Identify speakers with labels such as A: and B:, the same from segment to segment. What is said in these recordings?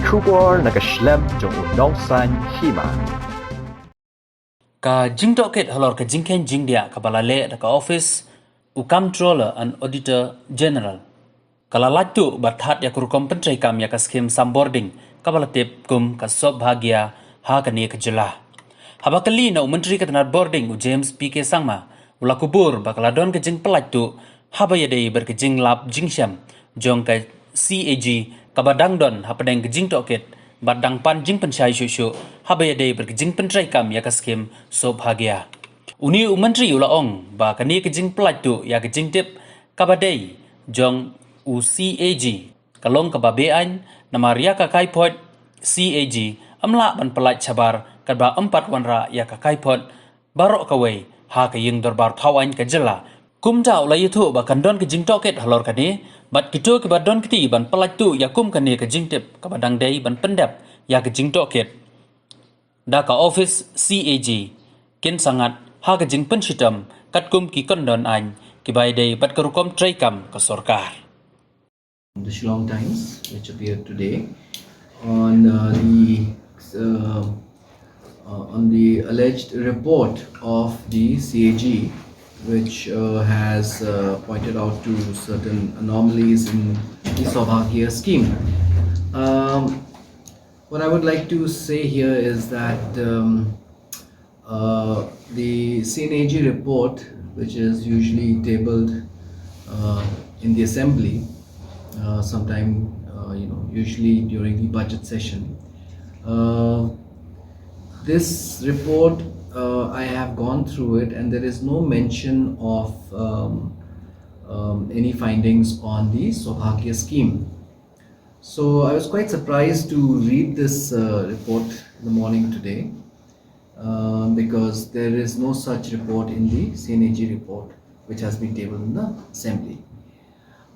A: Kubor nakaslem jong unongsan hima.
B: Ka jingdo ket halor ka jingken jingdia ka balale da ka office u comptroller and auditor general kala latu bathat ya kur kompentrai kam ya ka scheme sambording ka balatip kum ka sob bahagia ha ka ne ka jela habakali na menteri ka tanar boarding u James PK Sangma ula kubur bakala don ka jing pelatu habaya dei ber ka jing lap jingsham jong ka CAG ka badang don hapadeng ka jing toket badang pan jing penchai shushu habaya dei ber ka jing pentrai kam ya ka scheme sob bahagia uni u menteri ula ong ba ka ne ka jing pelatu ya ka jing tip ka badai jong u CAG kalong ka babean na Maria ka kaipot CAG amla ban pelat cabar kadba 4 wanra ya ka kaipot barok kawai ha ka ying dorbar phawan ka jela kumta ula yuthu ba kandon ka jing toket halor ka ni bat kito ka badon kiti ban pelat tu ya kum ka ni ka jing tip ka badang dei ban pendap ya ka jing toket da ka office CAG kin sangat ha ka jing penshitam kat kum ki kondon an ki bai dei bat ka rukom trai kam ka sorkar.
C: The Shillong Times, which appeared today, on the alleged report of the CAG, which has pointed out to certain anomalies in the Saubhagya scheme. What I would like to say here is that the CAG report, which is usually tabled in the assembly, sometime usually during the budget session. This report, I have gone through it, and there is no mention of any findings on the Saubhagya scheme. So I was quite surprised to read this report in the morning today, because there is no such report in the CNAG report, which has been tabled in the assembly.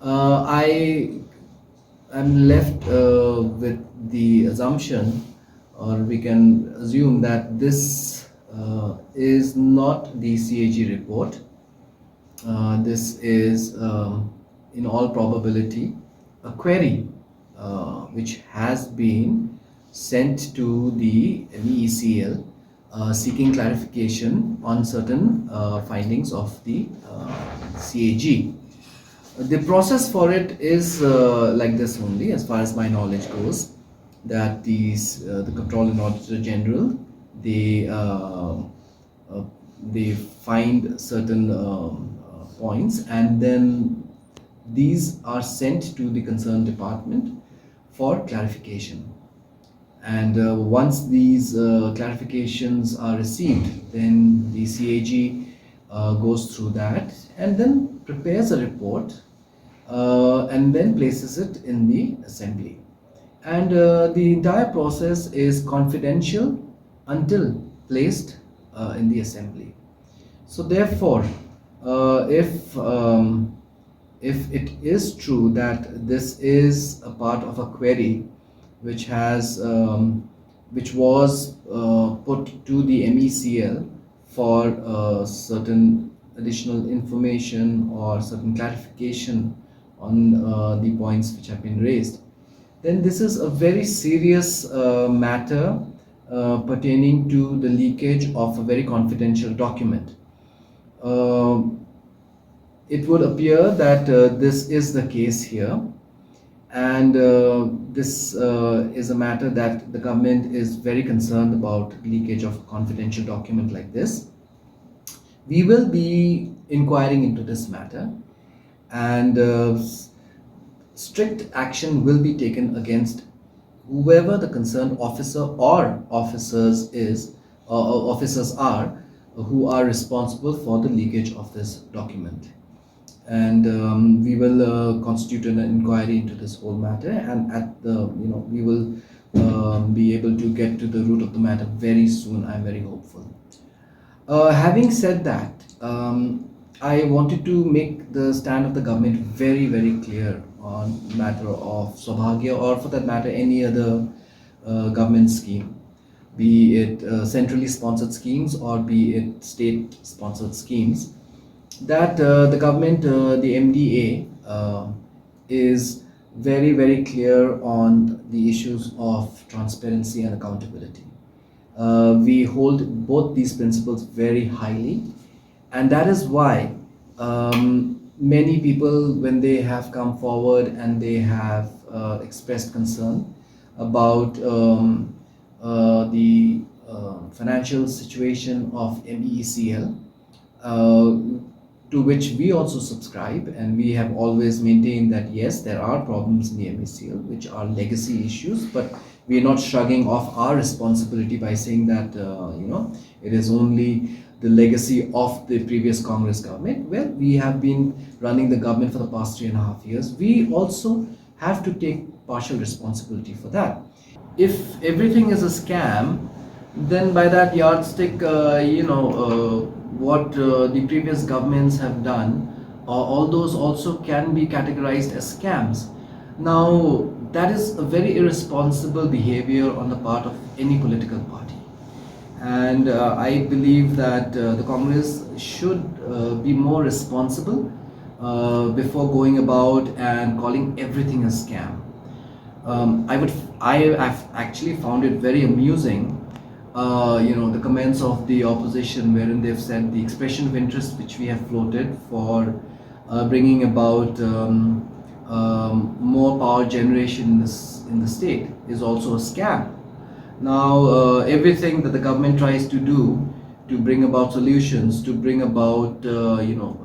C: I am left with the assumption, or we can assume, that this is not the CAG report. This is, in all probability, a query which has been sent to the MEECL seeking clarification on certain findings of the CAG. The process for it is like this only, as far as my knowledge goes, that the Comptroller and Auditor General, they find certain points, and then these are sent to the concerned department for clarification. And once these clarifications are received, then the CAG goes through that and then prepares a report and then places it in the assembly. And the entire process is confidential until placed in the assembly. So therefore, if it is true that this is a part of a query which was put to the MECL for certain additional information or certain clarification on the points which have been raised, then this is a very serious matter pertaining to the leakage of a very confidential document. It would appear that this is the case here, and this is a matter that the government is very concerned about, leakage of a confidential document like this. We will be inquiring into this matter, and strict action will be taken against whoever the concerned officer or officers are who are responsible for the leakage of this document. And we will constitute an inquiry into this whole matter, and we will be able to get to the root of the matter very soon. I'm very hopeful. Having said that, I wanted to make the stand of the government very, very clear on the matter of Saubhagya, or for that matter any other government scheme, be it centrally sponsored schemes or be it state sponsored schemes, that the government, the MDA, is very clear on the issues of transparency and accountability. We hold both these principles very highly, and that is why many people, when they have come forward and they have expressed concern about the financial situation of MEECL, to which we also subscribe, and we have always maintained that yes, there are problems in the MECL which are legacy issues, but we are not shrugging off our responsibility by saying that it is only the legacy of the previous Congress government. Well, we have been running the government for the past 3.5 years. We also have to take partial responsibility for that. If everything is a scam, then by that yardstick, what the previous governments have done, all those also can be categorized as scams. Now, that is a very irresponsible behavior on the part of any political party. And I believe that the Congress should be more responsible before going about and calling everything a scam. I've actually found it very amusing, the comments of the opposition, wherein they've said the expression of interest which we have floated for bringing about more power generation in the state is also a scam. Now, everything that the government tries to do to bring about solutions, to bring about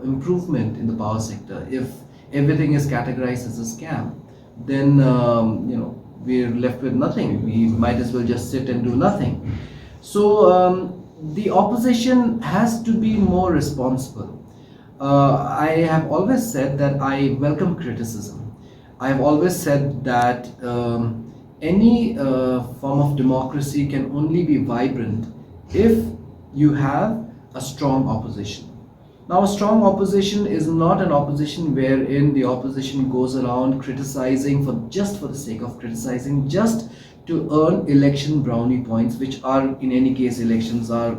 C: improvement in the power sector, if everything is categorized as a scam, then we're left with nothing. We might as well just sit and do nothing. So the opposition has to be more responsible. I have always said that I welcome criticism. I have always said that any form of democracy can only be vibrant if you have a strong opposition. Now, a strong opposition is not an opposition wherein the opposition goes around criticizing just for the sake of criticizing, just to earn election brownie points, which are, in any case, elections are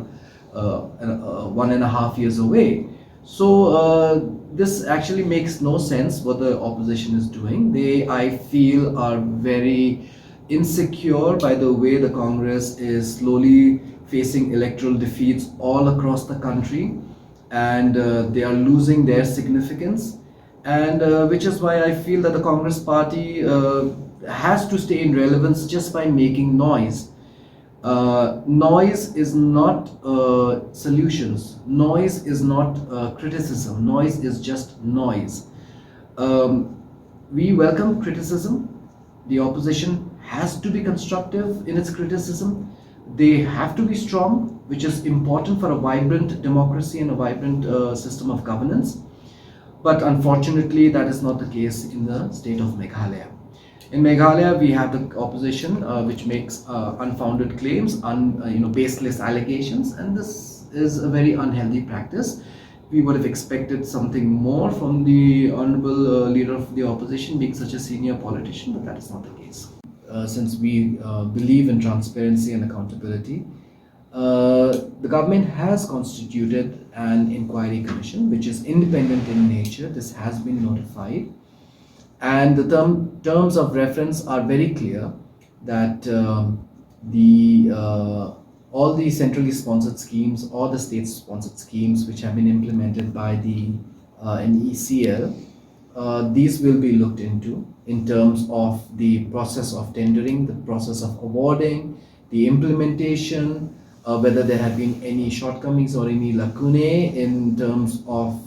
C: 1.5 years away. So this actually makes no sense what the opposition is doing. They, I feel, are very insecure by the way the Congress is slowly facing electoral defeats all across the country, and they are losing their significance, and which is why I feel that the Congress party has to stay in relevance just by making noise. Noise is not solutions. Noise is not criticism. Noise is just noise. We welcome criticism. The opposition has to be constructive in its criticism. They have to be strong, which is important for a vibrant democracy and a vibrant system of governance. But unfortunately, that is not the case in the state of Meghalaya. In Meghalaya, we have the opposition which makes unfounded claims, baseless allegations, and this is a very unhealthy practice. We would have expected something more from the honorable leader of the opposition, being such a senior politician, but that is not the case. Since we believe in transparency and accountability, the government has constituted an inquiry commission which is independent in nature. This has been notified, and the terms of reference are very clear that all the centrally sponsored schemes or the state sponsored schemes which have been implemented by the MECL, these will be looked into in terms of the process of tendering, the process of awarding, the implementation, whether there have been any shortcomings or any lacunae in terms of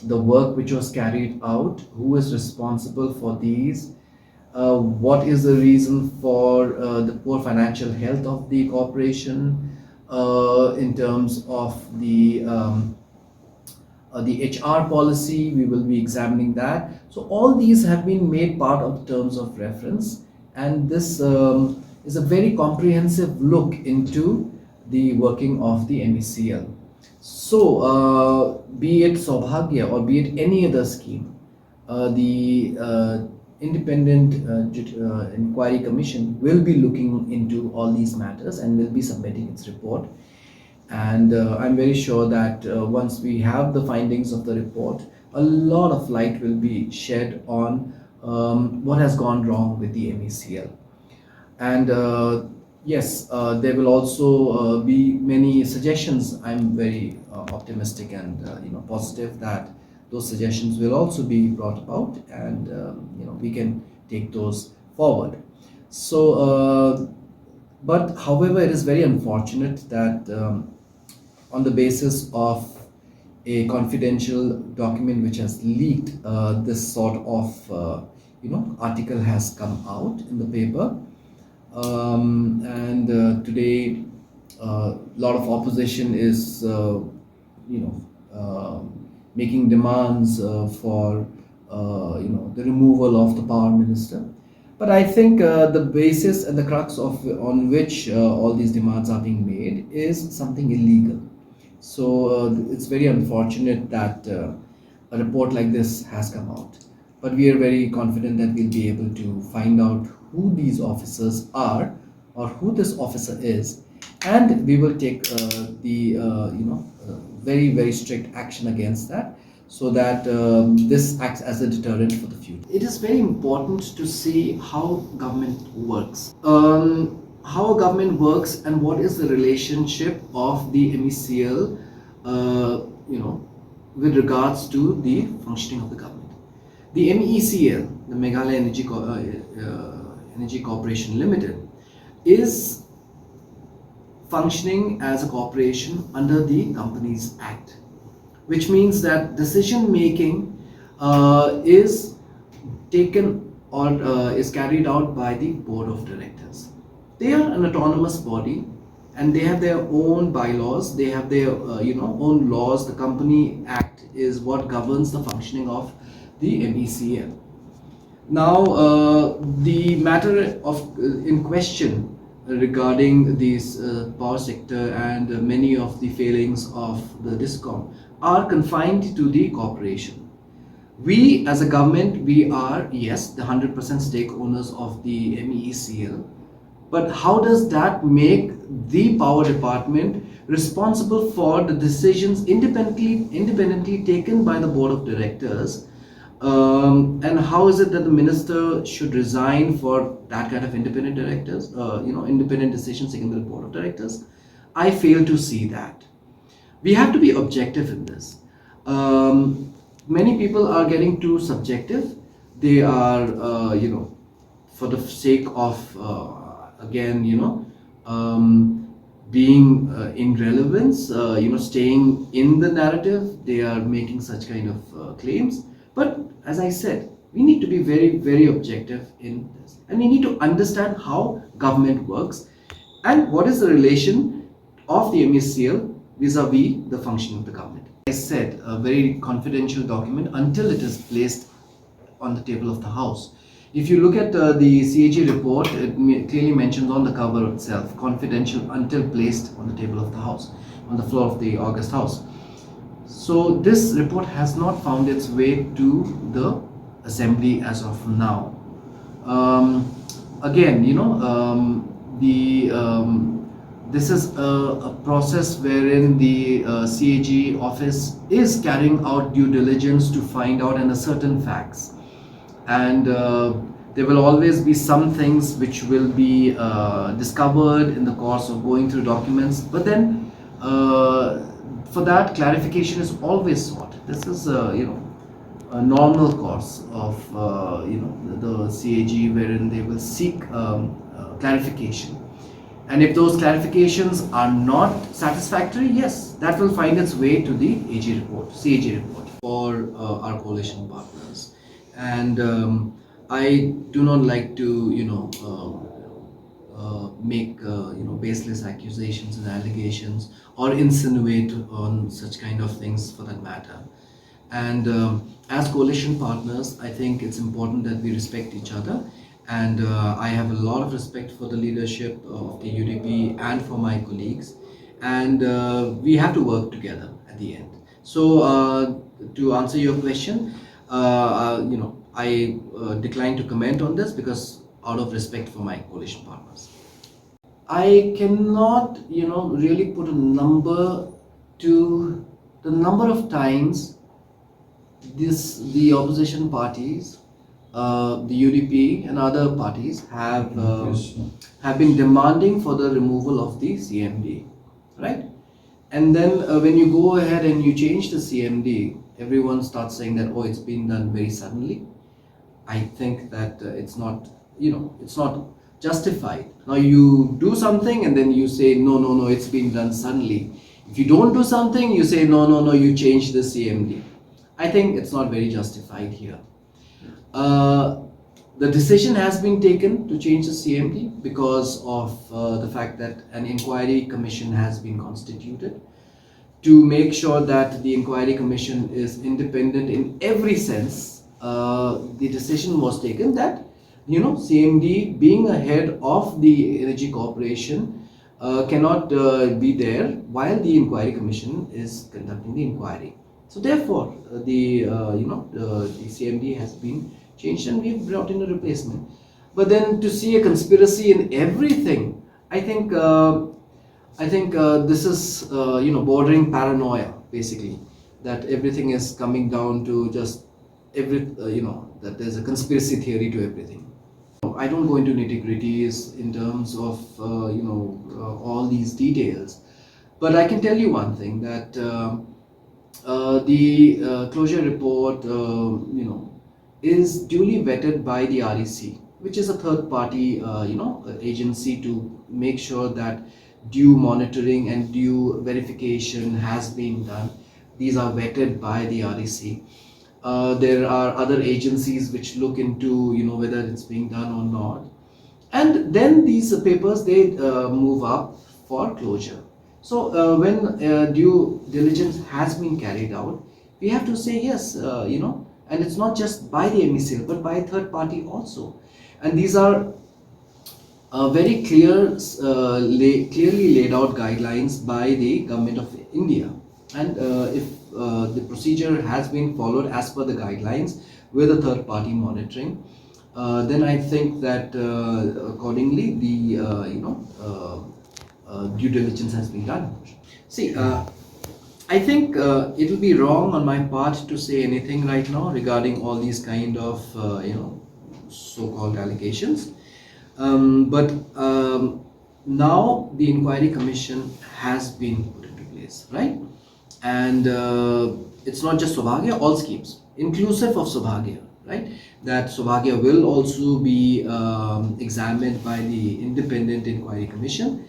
C: the work which was carried out, who is responsible for these, what is the reason for the poor financial health of the corporation, in terms of the HR policy. We will be examining that. So all these have been made part of the terms of reference, and this is a very comprehensive look into the working of the MECL. So be it Saubhagya or be it any other scheme, the independent inquiry commission will be looking into all these matters and will be submitting its report. And I'm very sure that once we have the findings of the report, a lot of light will be shed on what has gone wrong with the MECL. And yes, there will also be many suggestions. I'm very optimistic and positive that those suggestions will also be brought about, and we can take those forward. So, but however, it is very unfortunate that on the basis of a confidential document which has leaked, this sort of article has come out in the paper, and today a lot of opposition is making demands for the removal of the power minister. But I think the basis and the crux of on which all these demands are being made is something illegal. So it's very unfortunate that a report like this has come out. But we are very confident that we'll be able to find out who these officers are or who this officer is, and we will take the very very strict action against that, so that this acts as a deterrent for the future. It is very important to see how government works. How a government works and what is the relationship of the MECL, with regards to the functioning of the government. The MECL, the Meghalaya Energy Corporation Limited, is functioning as a corporation under the Companies Act, which means that decision making is taken or is carried out by the board of directors. They are an autonomous body and they have their own bylaws, they have their own laws. The Company Act is what governs the functioning of the MECL. Now, the matter of in question regarding this power sector and many of the failings of the DISCOM are confined to the corporation. We as a government, we are, yes, the 100% stake owners of the MECL, but how does that make the power department responsible for the decisions independently taken by the board of directors? And how is it that the minister should resign for that kind of independent directors, independent decisions taken by the board of directors? I fail to see that. We have to be objective in this. Many people are getting too subjective. They are, for the sake of, being in relevance, staying in the narrative, they are making such kind of claims. But as I said, we need to be very, very objective in this. And we need to understand how government works and what is the relation of the MECL vis-a-vis the function of the government. I said, a very confidential document until it is placed on the table of the House. If you look at the CAG report, it clearly mentions on the cover itself, confidential until placed on the table of the House, on the floor of the August House. So this report has not found its way to the assembly as of now. This is a process wherein the CAG office is carrying out due diligence to find out and ascertain facts, and there will always be some things which will be discovered in the course of going through documents, but then for that, clarification is always sought. This is a normal course of the CAG, wherein they will seek clarification. And if those clarifications are not satisfactory, yes, that will find its way to the CAG report for our coalition partners. And I do not like to make baseless accusations and allegations or insinuate on such kind of things for that matter. And as coalition partners, I think it's important that we respect each other, and I have a lot of respect for the leadership of the UDP and for my colleagues, and we have to work together at the end. So to answer your question, I decline to comment on this because out of respect for my coalition partners. I cannot, really put a number to the number of times the opposition parties the UDP and other parties have been demanding for the removal of the CMD, right? And then when you go ahead and you change the CMD, everyone starts saying that, oh, it's been done very suddenly. I think that it's not, it's not justified. Now you do something and then you say, no, no, no, it's been done suddenly. If you don't do something, you say, no, no, no, you change the CMD. I think it's not very justified here. The decision has been taken to change the CMD because of the fact that an inquiry commission has been constituted to make sure that the inquiry commission is independent in every sense. The decision was taken that CMD being a head of the energy corporation cannot be there while the inquiry commission is conducting the inquiry. So therefore the CMD has been changed and we've brought in a replacement. But then to see a conspiracy in everything, I think this is bordering paranoia, basically, that everything is coming down to just that there's a conspiracy theory to everything. I don't go into nitty-gritties in terms of all these details, but I can tell you one thing, that the closure report is duly vetted by the REC, which is a third party agency to make sure that due monitoring and due verification has been done. These are vetted by the REC. There are other agencies which look into whether it's being done or not, and then these papers, they move up for closure. So when due diligence has been carried out, we have to say yes, and it's not just by the MECL but by a third party also, and these are very clearly laid out guidelines by the Government of India. And if the procedure has been followed as per the guidelines with a third party monitoring, then I think that accordingly the due diligence has been done. See, I think it will be wrong on my part to say anything right now regarding all these kind of so-called allegations. But now the inquiry commission has been put into place, right? And it's not just Saubhagya, all schemes, inclusive of Saubhagya, right? That Saubhagya will also be examined by the independent inquiry commission,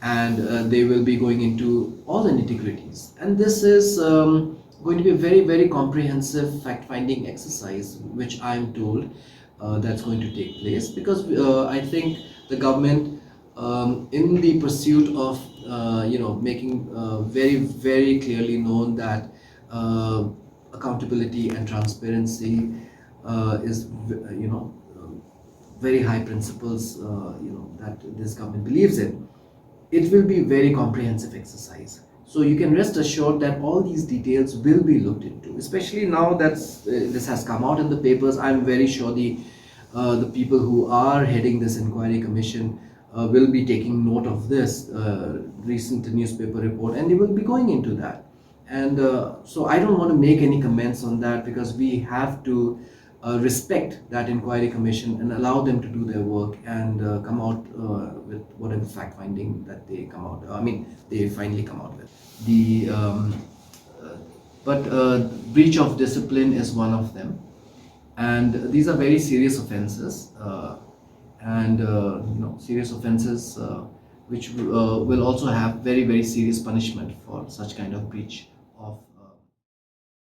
C: and they will be going into all the nitty-gritties. And this is going to be a very, very comprehensive fact-finding exercise, which I'm told that's going to take place, because I think the government, in the pursuit of making very, very clearly known that accountability and transparency is very high principles that this government believes in, it will be very comprehensive exercise. So you can rest assured that all these details will be looked into, especially now that this has come out in the papers. I'm very sure the people who are heading this inquiry commission will be taking note of this recent newspaper report, and they will be going into that. And so I don't want to make any comments on that, because we have to respect that inquiry commission and allow them to do their work and come out with whatever fact finding that they come out. They finally come out with. But breach of discipline is one of them, and these are very serious offences, serious offences which will also have very, very serious punishment for such kind of breach of